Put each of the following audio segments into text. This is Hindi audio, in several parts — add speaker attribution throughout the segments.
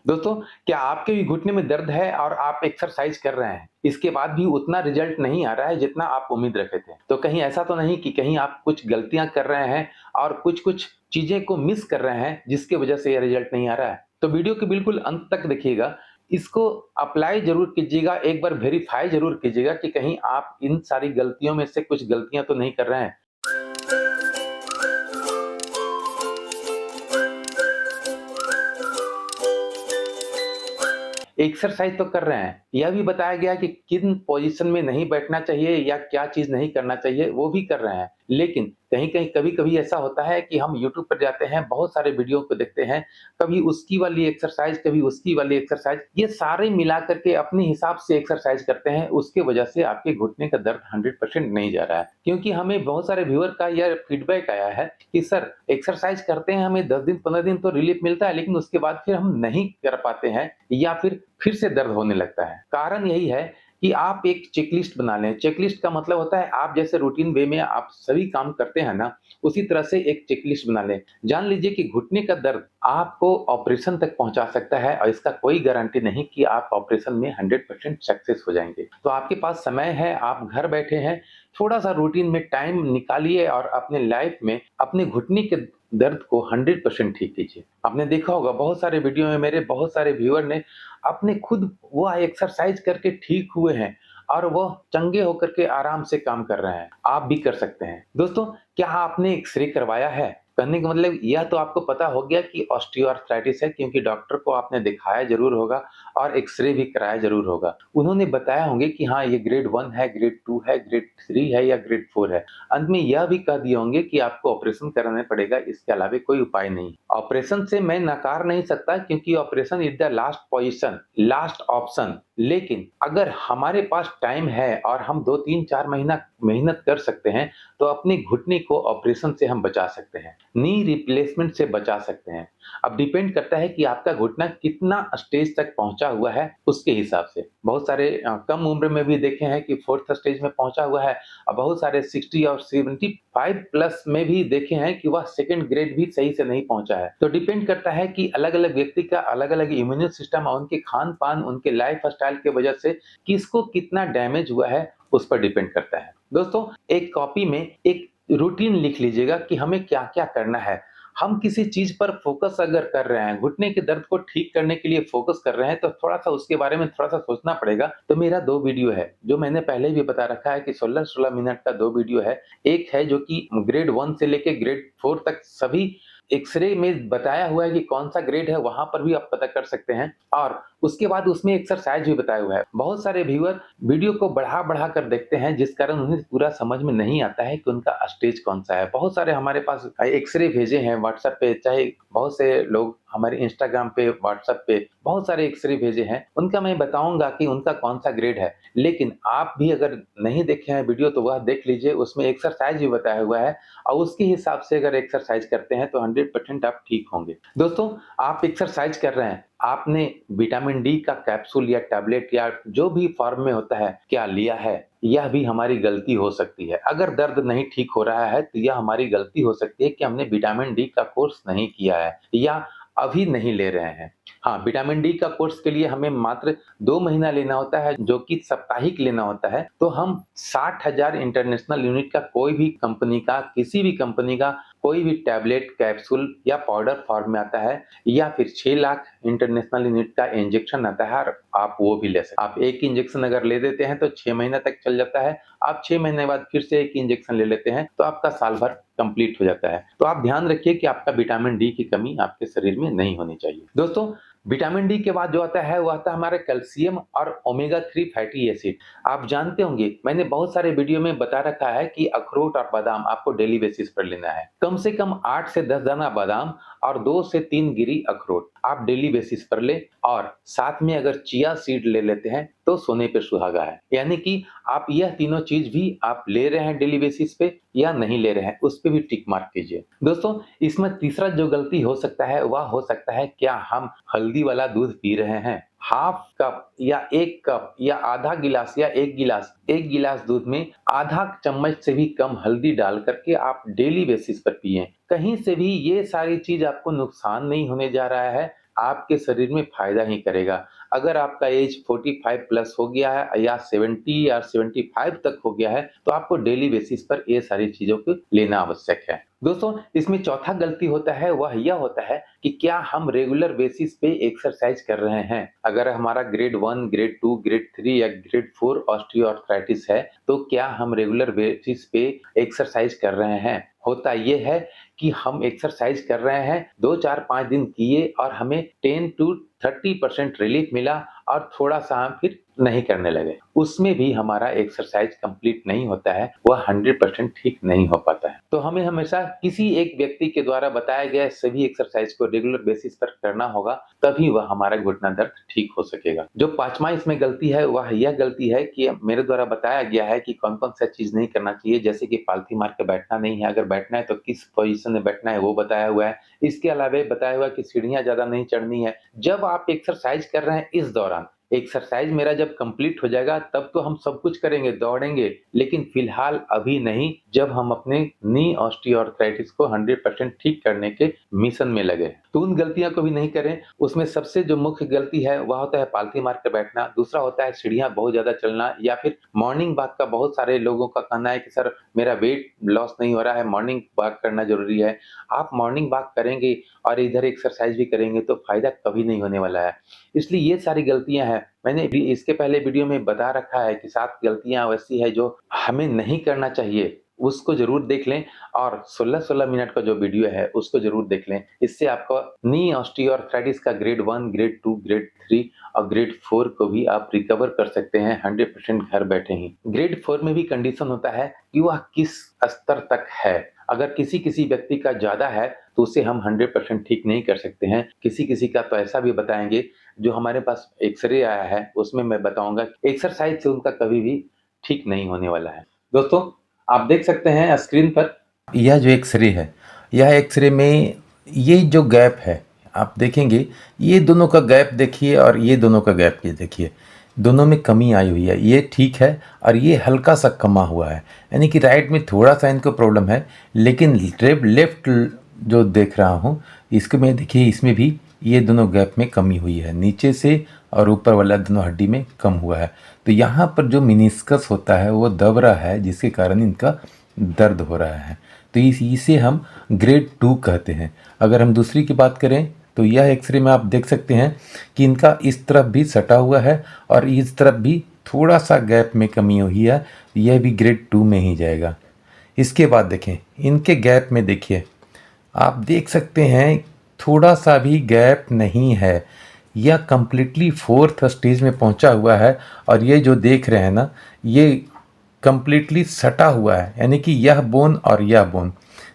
Speaker 1: दोस्तों, क्या आपके भी घुटने में दर्द है और आप एक्सरसाइज कर रहे हैं, इसके बाद भी उतना रिजल्ट नहीं आ रहा है जितना आप उम्मीद रखे थे? तो कहीं ऐसा तो नहीं कि कहीं आप कुछ गलतियाँ कर रहे हैं और कुछ-कुछ चीज़ें को मिस कर रहे हैं, जिसकी वजह से ये रिजल्ट नहीं आ रहा है? तो वीडियो के बिल्कुल अंत तक देखिएगा, इसको अप्लाई ज़रूर कीजिएगा, एक बार वेरीफाई ज़रूर कीजिएगा कि कहीं आप इन सारी गलतियों में से कुछ गलतियाँ तो नहीं कर रहे हैं। एक्सरसाइज तो कर रहे हैं, यह भी बताया गया है कि किन पोज़ीशन में नहीं बैठना चाहिए या क्या चीज़ नहीं करना चाहिए, वो भी कर रहे हैं। लेकिन कहीं-कहीं, कभी-कभी ऐसा होता है कि हम यूट्यूब पर जाते हैं, बहुत सारे वीडियो को देखते हैं, कभी उसकी वाली एक्सरसाइज, कभी उसकी वाली एक्सरसाइज, ये सारे मिला कर के अपने हिसाब से एक्सरसाइज करते हैं, उसकी वजह से आपके घुटने का दर्द 100% नहीं जा रहा है। क्योंकि हमें बहुत सारे व्यूअर का यह फीडबैक आया है कि सर एक्सरसाइज करते हैं, हमें 10 दिन, 15 दिन तो रिलीफ मिलता है, लेकिन उसके बाद फिर हम नहीं कर पाते हैं या फिर से दर्द होने लगता है। कारण यही है कि आप एक चेकलिस्ट बना लें। चेकलिस्ट का मतलब होता है आप जैसे रूटीन वे में आप सभी काम करते हैं ना, उसी तरह से एक चेकलिस्ट बना लें। जान लीजिए कि घुटने का दर्द आपको ऑपरेशन तक पहुँचा सकता है और इसका कोई गारंटी नहीं कि आप ऑपरेशन में 100% सक्सेस हो जाएँगे। तो आपके पास समय है, आप घर बैठे हैं, थोड़ा-सा रूटीन में टाइम निकालिए और अपने लाइफ में अपने घुटने के दर्द को 100% ठीक कीजिए। आपने देखा होगा बहुत सारे वीडियो में मेरे बहुत सारे व्यूअर ने अपने खुद वो एक्सरसाइज करके ठीक हुए हैं और वो चंगे होकर के आराम से काम कर रहे हैं। आप भी कर सकते हैं। दोस्तों, क्या आपने एक्स-रे करवाया है? कहने का मतलब यह तो आपको पता हो गया कि ऑस्टियोआर्थराइटिस है क्योंकि डॉक्टर को आपने दिखाया ज़रूर होगा और एक्स-रे भी कराया ज़रूर होगा। उन्होंने बताया होंगे कि हाँ, ये ग्रेड 1 है, ग्रेड 2 है, ग्रेड 3 है या ग्रेड 4 है। अंत में यह भी कह दिए होंगे कि आपको ऑपरेशन कराना पड़ेगा, इसके अलावा कोई उपाय नहीं। ऑपरेशन से मैं नकार नहीं सकता क्योंकि operation is the last position, last option. लेकिन अगर हमारे पास टाइम है और हम 2, 3, 4 महीना मेहनत कर सकते हैं, तो अपने घुटने को ऑपरेशन से हम बचा सकते हैं। नी रिप्लेसमेंट से बचा सकते हैं। अब डिपेंड करता है कि आपका घुटना कितना स्टेज तक पहुँचा हुआ है, उसके हिसाब से। बहुत सारे कम उम्र में भी देखे हैं कि 4th स्टेज में पहुँचा हुआ है और बहुत सारे 60 और 75 प्लस में भी देखे हैं कि वह सेकंड ग्रेड भी सही से नहीं पहुँचा है। तो डिपेंड करता है कि अलग-अलग व्यक्ति का अलग-अलग इम्यून सिस्टम और उनके खान-पान, उनके लाइफ़स्टाइल की वजह से किसको कितना डैमेज हुआ है, उस पर डिपेंड करता है। दोस्तों, एक कॉपी में एक रूटीन लिख लीजिएगा कि हमें क्या-क्या करना है। हम किसी चीज़ पर फ़ोकस अगर कर रहे हैं, घुटने के दर्द को ठीक करने के लिए फ़ोकस कर रहे हैं, तो थोड़ा-सा उसके बारे में थोड़ा-सा सोचना पड़ेगा। तो मेरा 2 वीडियो है, जो मैंने पहले भी बता रखा है कि 16-16 मिनट का 2 वीडियो है। एक है जो कि ग्रेड 1 से लेके ग्रेड 4 तक सभी एक्स-रे में बताया हुआ है कि कौन-सा ग्रेड है, वहाँ पर भी आप पता कर सकते हैं और उसके बाद उसमें एक्सरसाइज़ भी बताया हुआ है। बहुत सारे व्यूअर वीडियो को बढ़ा-बढ़ा कर देखते हैं, जिस कारण उन्हें पूरा समझ में नहीं आता है कि उनका स्टेज कौन-सा है। बहुत सारे हमारे पास एक्स-रे भेजे हैं व्हाट्सएप पे, चाहे बहुत से लोग हमारे इंस्टाग्राम पे, व्हाट्सएप पे बहुत सारे एक्स-रे भेजे हैं। उनका मैं बताऊँगा कि उनका कौन-सा ग्रेड है। लेकिन आप भी अगर नहीं देखे हैं वीडियो तो वह देख लीजिए, उसमें एक्सरसाइज़ भी बताया हुआ है और उसके हिसाब से अगर एक्सरसाइज़ करते हैं तो 100% आप ठीक होंगे। दोस्तों, आप एक्सरसाइज़ कर रहे हैं, आपने विटामिन डी का कैप्सूल या टैबलेट या जो भी फॉर्म में होता है, क्या लिया है? यह भी हमारी गलती हो सकती है। अगर दर्द नहीं ठीक हो रहा है, तो यह हमारी गलती हो सकती है कि हमने विटामिन डी का कोर्स नहीं किया है या अभी नहीं ले रहे हैं। हाँ, विटामिन डी का कोर्स के लिए हमें मात्र 2 महीना लेना होता है, जो कि साप्ताहिक लेना होता है। तो हम 60,000 इंटरनेशनल यूनिट का कोई भी कंपनी का, किसी भी कंपनी का कोई भी टैबलेट, कैप्सूल या पाउडर फॉर्म में आता है या फिर 6 लाख इंटरनेशनल यूनिट का इंजेक्शन आता है और आप वो भी ले सकते हैं। आप एक इंजेक्शन अगर ले देते हैं तो 6 महीना तक चल जाता है। आप 6 महीने बाद फिर से एक इंजेक्शन ले लेते हैं तो आपका साल भर कंप्लीट हो जाता है। तो आप ध्यान रखिए कि आपका विटामिन डी की कमी आपके शरीर में नहीं होनी चाहिए। दोस्तों, विटामिन डी के बाद जो आता है वो आता है हमारा कैल्शियम और ओमेगा 3 फैटी एसिड। आप जानते होंगे मैंने बहुत सारे वीडियो में बता रखा है कि अखरोट और बादाम आपको डेली बेसिस पर लेना है। कम से कम 8 से 10 दाना बादाम और 2 से 3 गिरी अखरोट आप डेली बेसिस पर लें और साथ में अगर चिया सीड ले लेते हैं तो सोने पे सुहागा है। यानी कि आप यह तीनों चीज़ भी आप ले रहे हैं डेली बेसिस पे या नहीं ले रहे हैं, उस पे भी टिक मार्क कीजिए। दोस्तों, इसमें तीसरा जो गलती हो सकता है वह हो सकता है क्या हम हल्दी वाला दूध पी रहे हैं। हाफ कप या 1 कप या आधा गिलास या 1 गिलास दूध में आधा चम्मच से भी कम हल्दी डाल करके आप डेली बेसिस पर पिएँ। कहीं से भी ये सारी चीज़ आपको नुकसान नहीं होने जा रहा है, आपके शरीर में फ़ायदा ही करेगा। अगर आपका एज 45 प्लस हो गया है या 70 या 75 तक हो गया है, तो आपको डेली बेसिस पर ये सारी चीज़ों को लेना आवश्यक है। दोस्तों, इसमें चौथा गलती होता है, वह यह होता है कि क्या हम रेगुलर बेसिस पे एक्सरसाइज कर रहे हैं? अगर हमारा ग्रेड 1, ग्रेड 2, ग्रेड 3 या ग्रेड 4 ऑस्टियोआर्थराइटिस है, तो क्या हम रेगुलर बेसिस पे एक्सरसाइज कर रहे हैं? होता ये है कि हम एक्सरसाइज कर रहे हैं, 2, 4, 5 दिन किए और हमें 10 टू 30% रिलीफ मिला और थोड़ा-सा हम फिर नहीं करने लगे। उसमें भी हमारा एक्सरसाइज कंप्लीट नहीं होता है, वह 100% ठीक नहीं हो पाता है। तो हमें हमेशा किसी एक व्यक्ति के द्वारा बताए गए सभी एक्सरसाइज को रेगुलर बेसिस पर करना होगा, तभी वह हमारा घुटना दर्द ठीक हो सकेगा। जो 5वाँ इसमें गलती है, वह यह गलती है कि मेरे द्वारा बताया गया है कि कौन-कौन सा चीज़ नहीं करना चाहिए, जैसे कि पालथी मार के बैठना नहीं है, अगर बैठना है तो किस पोज़ीशन में बैठना है वो बताया हुआ है। इसके अलावा बताया हुआ है कि सीढ़ियाँ ज़्यादा नहीं चढ़नी है। जब आप एक्सरसाइज कर रहे हैं इस दौरान, एक्सरसाइज मेरा जब कंप्लीट हो जाएगा तब तो हम सब कुछ करेंगे, दौड़ेंगे, लेकिन फिलहाल अभी नहीं, जब हम अपने नी ऑस्टियोआर्थराइटिस को 100% ठीक करने के मिशन में लगे हैं। तो उन गलतियों को भी नहीं करें। उसमें सबसे जो मुख्य गलती है वह होता है पालथी मार के बैठना, दूसरा होता है सीढ़ियाँ बहुत ज़्यादा चलना या फिर मॉर्निंग वॉक का बहुत सारे लोगों का कहना है कि सर मेरा वेट लॉस नहीं हो रहा है, मॉर्निंग वॉक करना ज़रूरी है। आप मॉर्निंग वॉक करेंगे और इधर एक्सरसाइज भी करेंगे तो फ़ायदा कभी नहीं होने वाला है। इसलिए ये सारी गलतियाँ हैं। मैंने भी इसके पहले वीडियो में बता रखा है कि 7 गलतियाँ वैसी है जो हमें नहीं करना चाहिए, उसको ज़रूर देख लें और 16-16 मिनट का जो वीडियो है उसको ज़रूर देख लें। इससे आपको नी ऑस्टियोआर्थराइटिस का ग्रेड 1, ग्रेड 2, ग्रेड 3 और ग्रेड 4 को भी आप रिकवर कर सकते हैं 100% घर बैठे ही। ग्रेड 4 में भी कंडीशन होता है कि वह किस स्तर तक है। अगर किसी-किसी व्यक्ति का ज़्यादा है तो उसे हम 100% ठीक नहीं कर सकते हैं। किसी-किसी का तो ऐसा भी बताएँगे, जो हमारे पास एक्स-रे आया है, उसमें मैं बताऊँगा एक्सरसाइज़ से उनका कभी भी ठीक नहीं होने वाला है। दोस्तों, आप देख सकते हैं स्क्रीन पर यह जो एक्स-रे है, यह एक्स-रे में ये जो गैप है, आप देखेंगे, ये दोनों का गैप देखिए और ये दोनों का गैप ये देखिए। दोनों में कमी आई हुई है, ये ठीक है और ये हल्का-सा कमा हुआ है। यानी कि राइट में थोड़ा-सा इनको प्रॉब्लम है, लेकिन लेफ्ट जो देख रहा हूँ, इसको में देखिए, इसमें भी ये दोनों गैप में कमी हुई है, नीचे से और ऊपर वाला दोनों हड्डी में कम हुआ है। तो यहाँ पर जो मेनिस्कस होता है वो दब रहा है, जिसके कारण इनका दर्द हो रहा है। तो इसे हम ग्रेड 2 कहते हैं। अगर हम दूसरी की बात करें तो यह एक्सरे में आप देख सकते हैं कि इनका इस तरफ भी सटा हुआ है और इस तरफ भी थोड़ा सा गैप में कमी हुई है, यह भी ग्रेड 2 में ही जाएगा। इसके बाद देखें, इनके गैप में देखिए, आप देख सकते हैं थोड़ा सा भी गैप नहीं है, यह कंप्लीटली 4th स्टेज में पहुंचा हुआ है। और ये जो देख रहे हैं ना, ये कंप्लीटली सटा हुआ है, यानी कि यह बोन और यह बोन,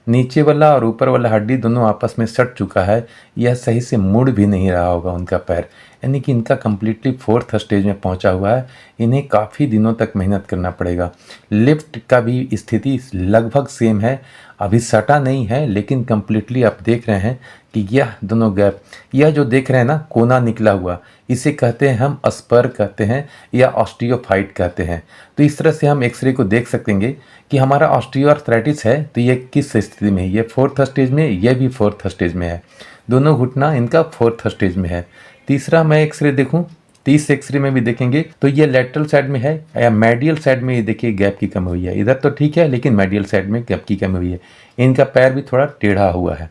Speaker 1: नीचे वाला और ऊपर वाला हड्डी दोनों आपस में सट चुका है। यह सही से मुड़ भी नहीं रहा होगा उनका पैर, यानी कि इनका कंप्लीटली 4th स्टेज में पहुंचा हुआ है। इन्हें काफ़ी दिनों तक मेहनत करना पड़ेगा। लिफ्ट का भी स्थिति लगभग सेम है, अभी सटा नहीं है, लेकिन कंप्लीटली आप देख रहे हैं कि यह दोनों गैप, यह जो देख रहे हैं ना कोना निकला हुआ, इसे कहते हैं हम स्पर कहते हैं या ऑस्टियोफाइट कहते हैं। तो इस तरह से हम एक्सरे को देख सकेंगे कि हमारा ऑस्टियोआर्थराइटिस है तो ये किस स्थिति में है। ये 4th स्टेज में, ये भी 4th स्टेज में है, दोनों घुटना इनका 4th स्टेज में है। तीसरा मैं एक्सरे देखूं, 30 एक्सरे में भी देखेंगे तो ये लेटरल साइड में है या मेडियल साइड में, ये देखिए गैप की कमी हुई है। इधर तो ठीक है, लेकिन मेडियल साइड में गैप की कमी हुई है। इनका पैर भी थोड़ा टेढ़ा हुआ है।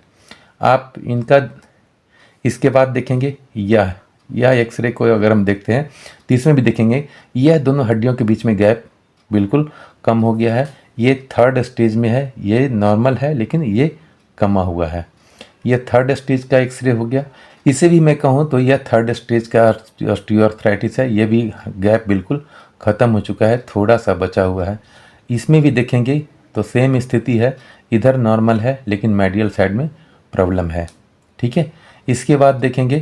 Speaker 1: आप इनका इसके बाद देखेंगे, यह एक्सरे को अगर हम देखते हैं तो इसमें भी देखेंगे यह दोनों हड्डियों के बीच में गैप बिल्कुल कम हो गया है। ये 3rd स्टेज में है, ये नॉर्मल है लेकिन ये कमा हुआ है। यह 3rd स्टेज का एक्सरे हो गया। इसे भी मैं कहूँ तो यह 3rd स्टेज का ऑस्टियोआर्थराइटिस है। ये भी गैप बिल्कुल ख़त्म हो चुका है, थोड़ा सा बचा हुआ है। इसमें भी देखेंगे तो सेम स्थिति है, इधर नॉर्मल है लेकिन मेडियल साइड में प्रॉब्लम है। ठीक है, इसके बाद देखेंगे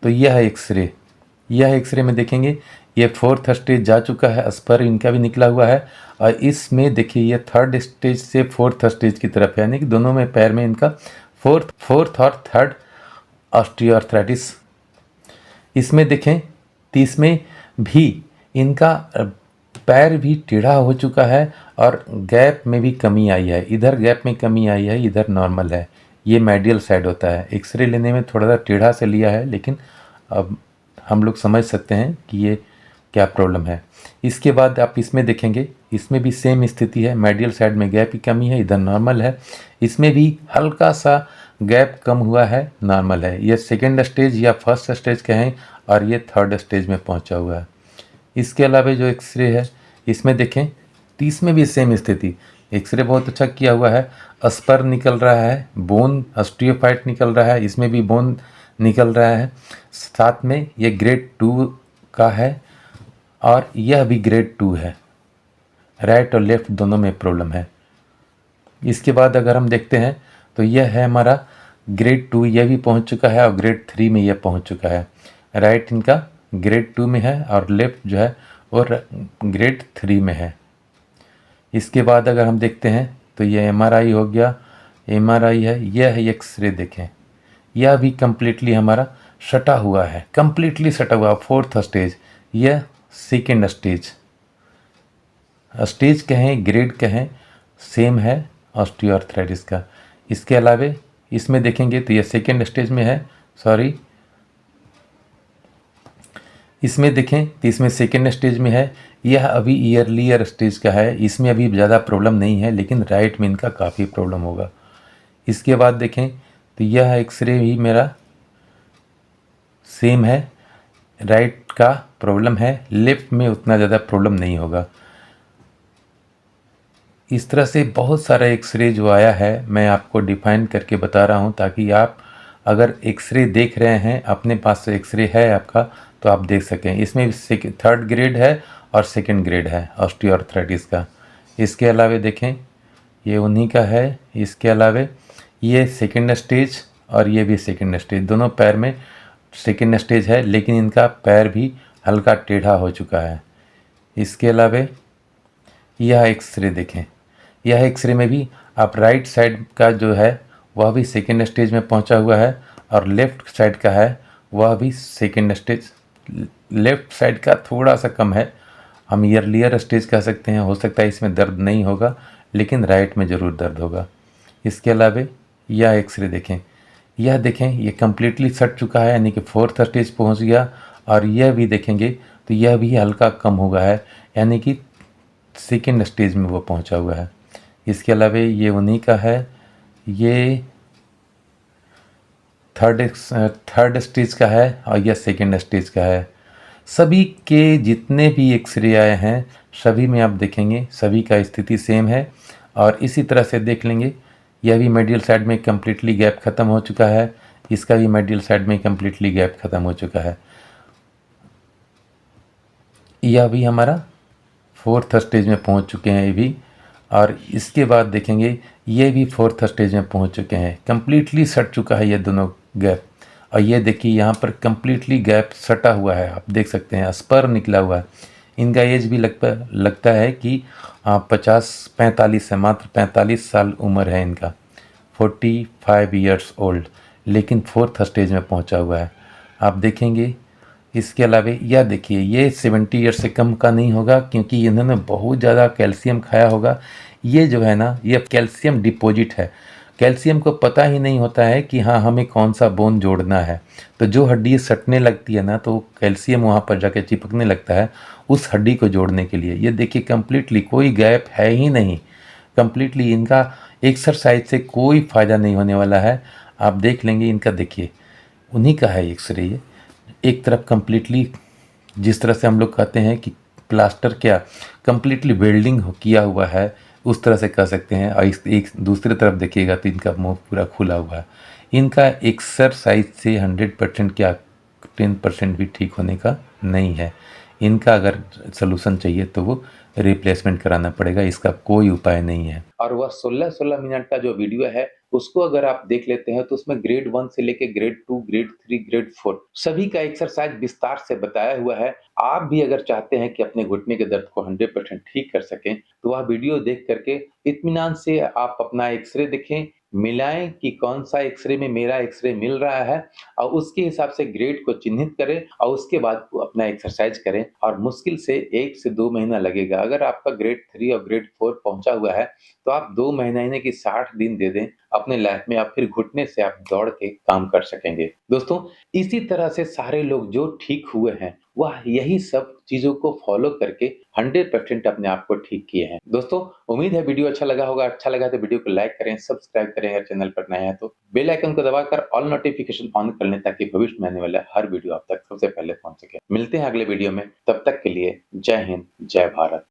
Speaker 1: तो यह एक्सरे में देखेंगे ये 4th स्टेज जा चुका है, स्पर इनका भी निकला हुआ है। और इसमें देखिए ये 3rd स्टेज से 4th स्टेज की तरफ है, यानी कि दोनों में पैर में इनका 4th और 3rd ऑस्टियोआर्थराइटिस। इसमें देखें तो इसमें भी इनका पैर भी टेढ़ा हो चुका है और गैप में भी कमी आई है। इधर गैप में कमी आई है, इधर नॉर्मल है। ये मेडियल साइड होता है। एक्सरे लेने में थोड़ा सा टेढ़ा से लिया है, लेकिन अब हम लोग समझ सकते हैं कि ये क्या प्रॉब्लम है। इसके बाद आप इसमें देखेंगे, इसमें भी सेम स्थिति है, मेडियल साइड में गैप की कमी है, इधर नॉर्मल है, इसमें भी हल्का सा गैप कम हुआ है, नॉर्मल है। ये सेकेंड स्टेज या फर्स्ट स्टेज कहें, और ये थर्ड स्टेज में पहुंचा हुआ है। इसके अलावा जो एक्सरे है इसमें देखें, तो इसमें भी सेम स्थिति, एक्सरे बहुत अच्छा किया हुआ है, अस्पर निकल रहा है, बोन ऑस्टियोफाइट निकल रहा है, इसमें भी बोन निकल रहा है, साथ में ये ग्रेड 2 का है और यह भी ग्रेड 2 है। राइट और लेफ्ट दोनों में प्रॉब्लम है। इसके बाद अगर हम देखते हैं तो यह है हमारा ग्रेड 2, यह भी पहुंच चुका है और ग्रेड 3 में यह पहुंच चुका है। राइट इनका ग्रेड 2 में है और लेफ्ट जो है वो ग्रेड 3 में है। इसके बाद अगर हम देखते हैं तो यह एमआरआई हो गया, एमआरआई है, यह है एक्सरे देखें, यह भी कम्प्लीटली हमारा सटा हुआ है, कम्प्लीटली सटा हुआ, फोर्थ स्टेज, यह सेकेंड स्टेज, स्टेज कहें ग्रेड कहें सेम है ऑस्टियोआर्थराइटिस का। इसके अलावे इसमें देखेंगे तो यह सेकेंड स्टेज में है, सॉरी इसमें देखें तो इसमें सेकेंड स्टेज में है, यह अभी ईयरलियर स्टेज का है, इसमें अभी ज़्यादा प्रॉब्लम नहीं है, लेकिन राइट में इनका काफ़ी प्रॉब्लम होगा। इसके बाद देखें तो यह एक्सरे भी मेरा सेम है, राइट का प्रॉब्लम है, लेफ्ट में उतना ज़्यादा प्रॉब्लम नहीं होगा। इस तरह से बहुत सारा एक्सरे जो आया है मैं आपको डिफाइन करके बता रहा हूँ, ताकि आप अगर एक्सरे देख रहे हैं, अपने पास से एक्सरे है आपका, तो आप देख सकें। इसमें थर्ड ग्रेड है और सेकंड ग्रेड है ऑस्टियोआर्थराइटिस का। इसके अलावे देखें ये उन्हीं का है। इसके अलावे ये सेकंड स्टेज और ये भी सेकंड स्टेज, दोनों पैर में सेकंड स्टेज है, लेकिन इनका पैर भी हल्का टेढ़ा हो चुका है। इसके अलावे यह एक्सरे देखें, यह एक्सरे में भी आप राइट साइड का जो है वह भी सेकेंड स्टेज में पहुंचा हुआ है और लेफ्ट साइड का है वह भी सेकेंड स्टेज, लेफ्ट साइड का थोड़ा सा कम है, हम ईयरलियर स्टेज कह सकते हैं। हो सकता है इसमें दर्द नहीं होगा, लेकिन राइट में ज़रूर दर्द होगा। इसके अलावा यह एक्सरे देखें, यह देखें ये कम्प्लीटली सट चुका है, यानी कि फोर्थ स्टेज पहुंच गया, और यह भी देखेंगे तो यह भी हल्का कम हुआ है, यानी कि सेकेंड स्टेज में वो पहुंचा हुआ है। इसके अलावा ये उन्हीं का है, ये थर्ड स्टेज का है और यह सेकेंड स्टेज का है। सभी के जितने भी एक्सरे आए हैं सभी में आप देखेंगे सभी का स्थिति सेम है। और इसी तरह से देख लेंगे, यह भी मेडियल साइड में कम्प्लीटली गैप ख़त्म हो चुका है, इसका भी मेडियल साइड में कम्प्लीटली गैप ख़त्म हो चुका है। यह भी हमारा फोर्थ स्टेज में पहुंच चुके हैं ये भी। और इसके बाद देखेंगे ये भी फोर्थ स्टेज में पहुंच चुके हैं, कम्प्लीटली सट चुका है ये दोनों गैप। और ये देखिए यहाँ पर कम्प्लीटली गैप सटा हुआ है, आप देख सकते हैं स्पर निकला हुआ है। इनका एज भी लगता है कि 50-45 है, मात्र 45 साल उम्र है इनका, 45 ईयर्स ओल्ड, लेकिन फोर्थ स्टेज में पहुंचा हुआ है, आप देखेंगे। इसके अलावा यह देखिए ये 70 ईयर से कम का नहीं होगा, क्योंकि इन्होंने बहुत ज़्यादा कैल्शियम खाया होगा। ये जो है ना, ये कैल्शियम डिपॉजिट है, कैल्शियम को पता ही नहीं होता है कि हाँ हमें कौन सा बोन जोड़ना है। तो जो हड्डी सटने लगती है ना, तो कैल्शियम वहाँ पर जाके चिपकने लगता है उस हड्डी को जोड़ने के लिए। ये देखिए कम्प्लीटली कोई गैप है ही नहीं, कम्प्लीटली इनका एक्सरसाइज से कोई फ़ायदा नहीं होने वाला है। आप देख लेंगे इनका, देखिए उन्हीं का है एक्सरे। ये एक तरफ कम्प्लीटली, जिस तरह से हम लोग कहते हैं कि प्लास्टर क्या कम्प्लीटली वेल्डिंग किया हुआ है, उस तरह से कह सकते हैं। और एक दूसरी तरफ देखिएगा तो इनका मुंह पूरा खुला हुआ है। इनका एक्सरसाइज से 100% क्या 10% भी ठीक होने का नहीं है। इनका अगर सलूशन चाहिए तो वो रिप्लेसमेंट कराना पड़ेगा, इसका कोई उपाय नहीं है। और वह 16-16 मिनट का जो वीडियो है उसको अगर आप देख लेते हैं तो उसमें ग्रेड 1 से लेके ग्रेड 2, ग्रेड 3, ग्रेड 4 सभी का एक्सरसाइज विस्तार से बताया हुआ है। आप भी अगर चाहते हैं कि अपने घुटने के दर्द को 100% ठीक कर सकें, तो वह वीडियो देख करके इत्मीनान से आप अपना एक्सरे दिखें, मिलाएँ कि कौन-सा एक्स-रे में मेरा एक्स-रे मिल रहा है और उसके हिसाब से ग्रेड को चिन्हित करें और उसके बाद वो अपना एक्सरसाइज़ करें और मुश्किल से 1 से 2 महीना लगेगा। अगर आपका ग्रेड 3 और ग्रेड 4 पहुँचा हुआ है, तो आप 2 महीने की 60 दिन दे दें अपने लाइफ़ में और फिर घुटने से आप दौड़ के काम कर सकेंगे। दोस्तों, इसी तरह से सारे लोग जो ठीक हुए हैं, वह यही सब चीज़ों को फ़ॉलो करके 100% अपने आप को ठीक किए हैं। दोस्तों, उम्मीद है वीडियो अच्छा लगा होगा। अच्छा लगा तो वीडियो को लाइक करें, सब्सक्राइब करें अगर चैनल पर नए हैं तो। बेल आइकन को दबाकर ऑल नोटिफ़िकेशन ऑन कर लें ताकि भविष्य में आने वाला हर वीडियो आप तक सबसे पहले पहुँच सके। मिलते हैं अगले वीडियो में, तब तक के लिए जय हिंद, जय भारत।